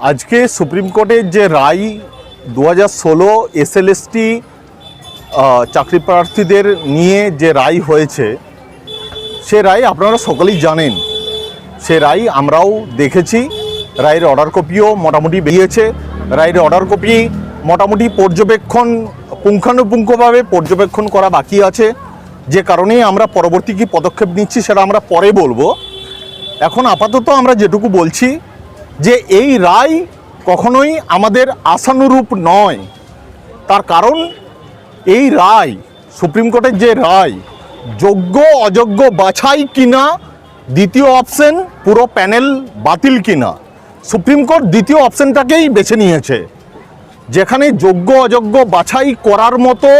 আজকে সুপ্রিম কোর্টের যে রায় 2016 এসএলএসটি চাকরি প্রার্থীদের নিয়ে যে রায় হয়েছে, সে রায় আপনারা সকলেই জানেন। সে রায় আমরাও দেখেছি। রায়ের অর্ডার কপিও মোটামুটি বেরিয়েছে। রায়ের অর্ডার কপি মোটামুটি পুঙ্খানুপুঙ্খভাবে পর্যবেক্ষণ করা বাকি আছে, যে কারণেই আমরা পরবর্তী কী পদক্ষেপ নিচ্ছি সেটা আমরা পরে বলবো। এখন আপাতত আমরা যেটুকু বলছি যে এই রায় কখনোই আমাদের আশানুরূপ নয়। তার কারণ এই রায়, সুপ্রিম কোর্টের যে রায়, যোগ্য অযোগ্য বাছাই কিনা, দ্বিতীয় অপশন পুরো প্যানেল বাতিল কিনা, সুপ্রিম কোর্ট দ্বিতীয় অপশনটাকেই বেছে নিয়েছে। যেখানে যোগ্য অযোগ্য বাছাই করার মতো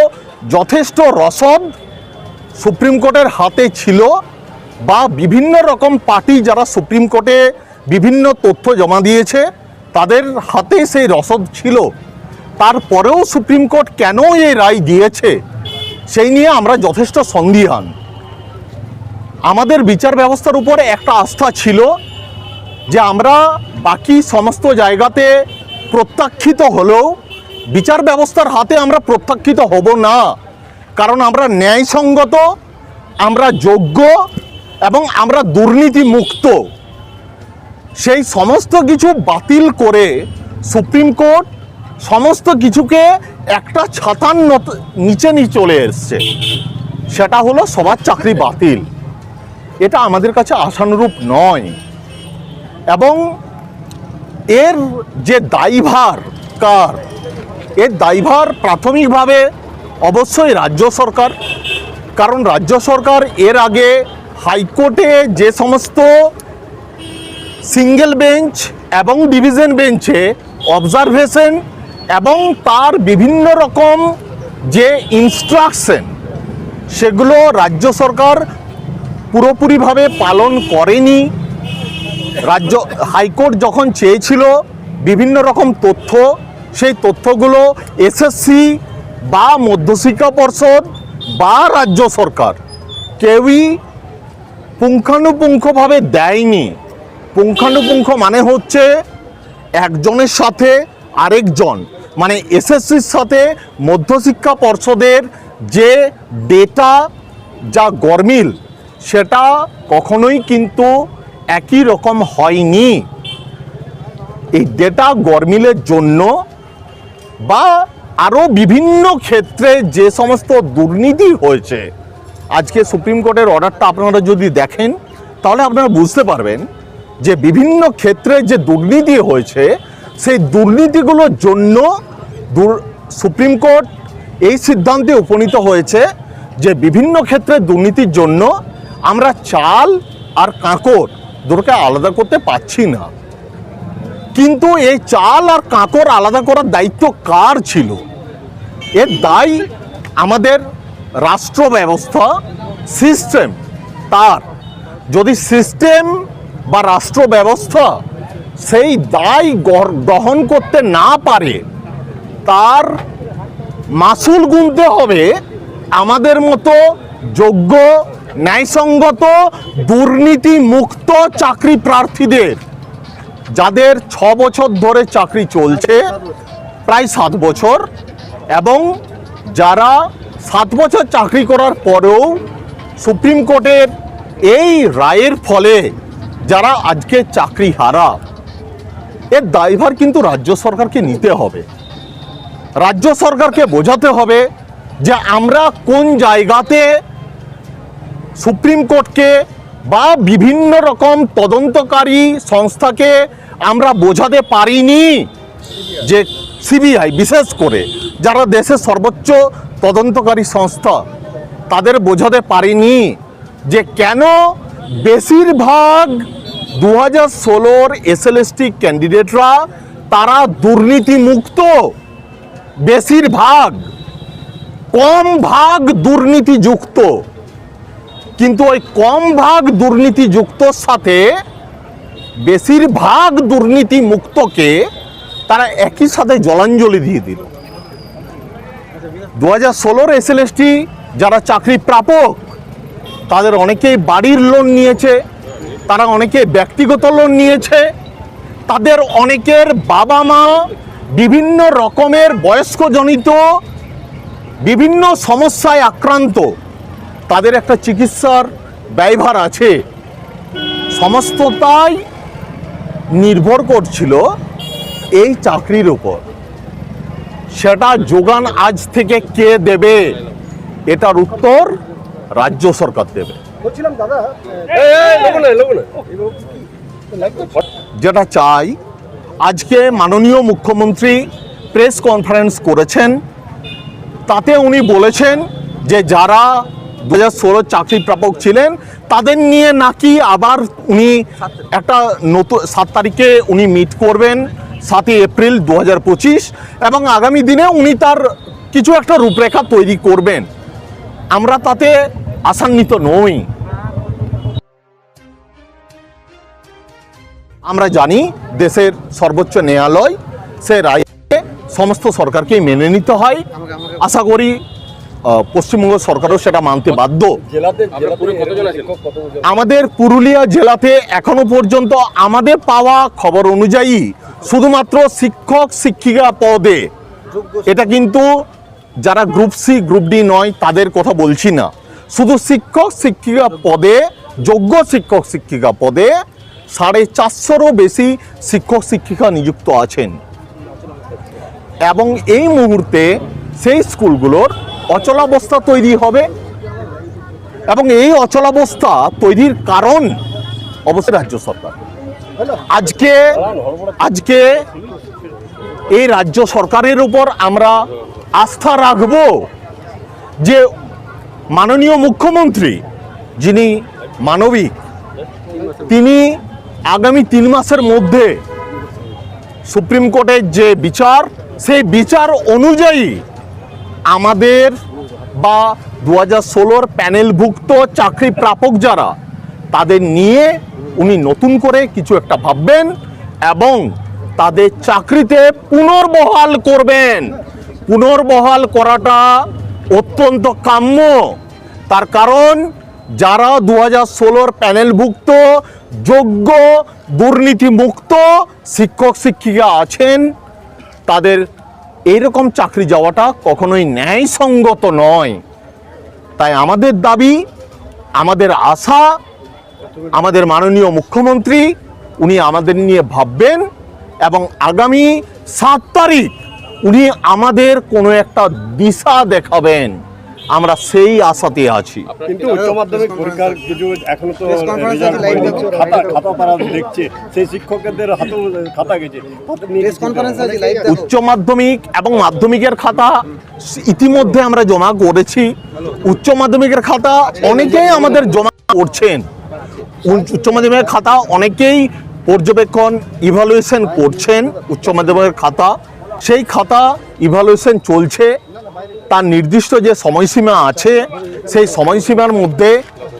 যথেষ্ট রসদ সুপ্রিম কোর্টের হাতে ছিল, বা বিভিন্ন রকম পার্টি যারা সুপ্রিম কোর্টে বিভিন্ন তথ্য জমা দিয়েছে তাদের হাতে সেই রসদ ছিল, তারপরেও সুপ্রিম কোর্ট কেন এই রায় দিয়েছে সেই নিয়ে আমরা যথেষ্ট সন্দিহান। আমাদের বিচার ব্যবস্থার উপরে একটা আস্থা ছিল যে আমরা বাকি সমস্ত জায়গাতে প্রত্যাখ্যিত হলেও বিচার ব্যবস্থার হাতে আমরা প্রত্যাখ্যিত হব না, কারণ আমরা ন্যায়সঙ্গত, আমরা যোগ্য এবং আমরা দুর্নীতি মুক্ত। সেই সমস্ত কিছু বাতিল করে সুপ্রিম কোর্ট সমস্ত কিছুকে একটা ছাতার নিচে নিয়ে চলে এসছে, সেটা হলো সবার চাকরি বাতিল। এটা আমাদের কাছে আশানুরূপ নয়। এবং এর যে দায়ভার কার, এর দায়ভার প্রাথমিকভাবে অবশ্যই রাজ্য সরকার, কারণ রাজ্য সরকার এর আগে হাইকোর্টে যে সমস্ত সিঙ্গেল বেঞ্চ এবং ডিভিশন বেঞ্চে অবজারভেশন এবং তার বিভিন্ন রকম যে ইনস্ট্রাকশন, সেগুলো রাজ্য সরকার পুরোপুরিভাবে পালন করেনি। হাইকোর্ট যখন চেয়েছিল বিভিন্ন রকম তথ্য, সেই তথ্যগুলো এসএসসি বা মধ্যশিক্ষা পর্ষদ বা রাজ্য সরকার কেউই পুঙ্খানুপুঙ্খভাবে দেয়নি। পুঙ্খানুপুঙ্খ মানে হচ্ছে একজনের সাথে আরেকজন, মানে এসএসসির সাথে মধ্যশিক্ষা পর্ষদের যে ডেটা, যা গরমিল, সেটা কখনোই কিন্তু একই রকম হয়নি। এই ডেটা গরমিলের জন্য বা আরও বিভিন্ন ক্ষেত্রে যে সমস্ত দুর্নীতি হয়েছে, আজকে সুপ্রিম কোর্টের অর্ডারটা আপনারা যদি দেখেন তাহলে আপনারা বুঝতে পারবেন যে বিভিন্ন ক্ষেত্রে যে দুর্নীতি হয়েছে, সেই দুর্নীতিগুলোর জন্য সুপ্রিম কোর্ট এই সিদ্ধান্তে উপনীত হয়েছে যে বিভিন্ন ক্ষেত্রে দুর্নীতির জন্য আমরা চাল আর কাঁকর দুটোকে আলাদা করতে পারছি না। কিন্তু এই চাল আর কাঁকর আলাদা করার দায়িত্ব কার ছিল? এর দায় আমাদের রাষ্ট্র ব্যবস্থা, সিস্টেম। তার যদি সিস্টেম বা রাষ্ট্র ব্যবস্থা সেই দায় গ্রহণ করতে না পারে, তার মাসুল গুনতে হবে আমাদের মতো যোগ্য, ন্যায়সঙ্গত, দুর্নীতি মুক্ত চাকরি প্রার্থীদের, যাদের 6 বছর ধরে চাকরি চলছে, প্রায় 7 বছর, এবং যারা 7 বছর চাকরি করার পরেও সুপ্রিম কোর্টের এই রায়ের ফলে যারা আজকে চাকরি হারা, এর দায়ভার কিন্তু রাজ্য সরকারকে নিতে হবে। রাজ্য সরকারকে বোঝাতে হবে যে আমরা কোন জায়গাতে সুপ্রিম কোর্টকে বা বিভিন্ন রকম তদন্তকারী সংস্থাকে আমরা বোঝাতে পারিনি, যে সিবিআই বিশেষ করে যারা দেশের সর্বোচ্চ তদন্তকারী সংস্থা, তাদের বোঝাতে পারিনি যে কেন বেশিরভাগ 2016 এসএলএসটি ক্যান্ডিডেটরা তারা দুর্নীতি মুক্ত। বেশিরভাগ, কম ভাগ দুর্নীতিযুক্ত, কিন্তু ওই কম ভাগ দুর্নীতিযুক্তর সাথে বেশিরভাগ দুর্নীতি মুক্তকে তারা একই সাথে জলাঞ্জলি দিয়ে দিল। 2016 এসএলএসটি যারা চাকরি প্রাপক, তাদের অনেকেই বাড়ির লোন নিয়েছে, তারা অনেকে ব্যক্তিগত লোন নিয়েছে, তাদের অনেকের বাবা মা বিভিন্ন রকমের বয়স্কজনিত বিভিন্ন সমস্যায় আক্রান্ত, তাদের একটা চিকিৎসার ব্যয়ভার আছে, সমস্তটাই নির্ভর করছিল এই চাকরির উপর। সেটা যোগান আজ থেকে কে দেবে? এটার উত্তর রাজ্য সরকার দেবে। যেটা চাই, আজকে মাননীয় মুখ্যমন্ত্রী প্রেস কনফারেন্স করেছেন, তাতে উনি বলেছেন যে যারা 2016 চাকরি প্রাপক ছিলেন তাদের নিয়ে নাকি আবার উনি একটা নতুন 7 তারিখে উনি মিট করবেন, 7 এপ্রিল 2025, এবং আগামী দিনে উনি তার কিছু একটা রূপরেখা তৈরি করবেন। আমরা তাতে আশান্বিত নই। আমরা জানি দেশের সর্বোচ্চ ন্যায়ালয় সে রায়কে সমস্ত সরকারকেই মেনে নিতে হয়। আশা করি পশ্চিমবঙ্গ সরকারও সেটা মানতে বাধ্য। আমাদের পুরুলিয়া জেলাতে এখনো পর্যন্ত আমাদের পাওয়া খবর অনুযায়ী শুধুমাত্র শিক্ষক শিক্ষিকা পদে, এটা কিন্তু যারা গ্রুপ সি গ্রুপ ডি নয় তাদের কথা বলছি না, শুধু শিক্ষক শিক্ষিকা পদে, যোগ্য শিক্ষক শিক্ষিকা পদে 450-রও বেশি শিক্ষক শিক্ষিকা নিযুক্ত আছেন। এবং এই মুহূর্তে সেই স্কুলগুলোর অচলাবস্থা তৈরি হবে, এবং এই অচলাবস্থা তৈরির কারণ অবশ্যই রাজ্য সরকার। আজকে এই রাজ্য সরকারের উপর আমরা আস্থা রাখব যে মাননীয় মুখ্যমন্ত্রী, যিনি মানবিক, তিনি আগামী 3 মাসের মধ্যে সুপ্রিম কোর্টের যে বিচার, সেই বিচার অনুযায়ী আমাদের বা 2016 প্যানেলভুক্ত চাকরি প্রাপক যারা, তাদের নিয়ে উনি নতুন করে কিছু একটা ভাববেন এবং তাদের চাকরিতে পুনর্বহাল করবেন। পুনর্বহাল করাটা অত্যন্ত কাম্য। তার কারণ যারা 2016 প্যানেলভুক্ত যোগ্য দুর্নীতিমুক্ত শিক্ষক শিক্ষিকা আছেন, তাদের এইরকম চাকরি যাওয়াটা কখনোই ন্যায়সঙ্গত নয়। তাই আমাদের দাবি, আমাদের আশা, আমাদের মাননীয় মুখ্যমন্ত্রী উনি আমাদের নিয়ে ভাববেন এবং আগামী 7 তারিখ উনি আমাদের কোনো একটা দিশা দেখাবেন। আমরা সেই আশাতে আছি। কিন্তু উচ্চ মাধ্যমিক পরীক্ষার কিছু এখনো তো খাতা তারা দেখছে, সেই শিক্ষকদের হাতেও খাতা গেছে। উচ্চ মাধ্যমিক এবং মাধ্যমিকের খাতা ইতিমধ্যে আমরা জমা করেছি। উচ্চ মাধ্যমিকের খাতা অনেকেই আমাদের জমা করছেন। উচ্চ মাধ্যমিকের খাতা অনেকেই পর্যবেক্ষণ ইভালুয়েশন করছেন। উচ্চ মাধ্যমিকের খাতা, সেই খাতা ইভালুয়েশন চলছে। তার নির্দিষ্ট যে সময়সীমা আছে, সেই সময়সীমার মধ্যে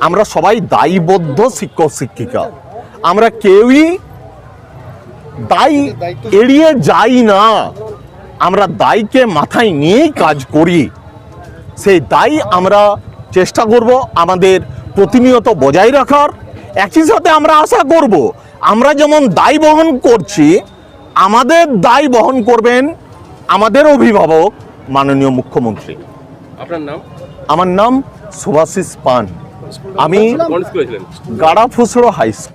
আমরা সবাই দায়বদ্ধ শিক্ষক শিক্ষিকা। আমরা কেউই দায় এড়িয়ে যাই না, আমরা দায়কে মাথায় নিয়েই কাজ করি। সেই দায় আমরা চেষ্টা করব আমাদের প্রতিনিয়ত বজায় রাখার। একই সাথে আমরা আশা করব আমরা যেমন দায় বহন করছি, আমাদের দায় বহন করবেন আমাদের অভিভাবক মাননীয় মুখ্যমন্ত্রী। আপনার নাম? আমার নাম সুভাষিস পান। আমি গাড়াফুসড়ো হাই স্কুল।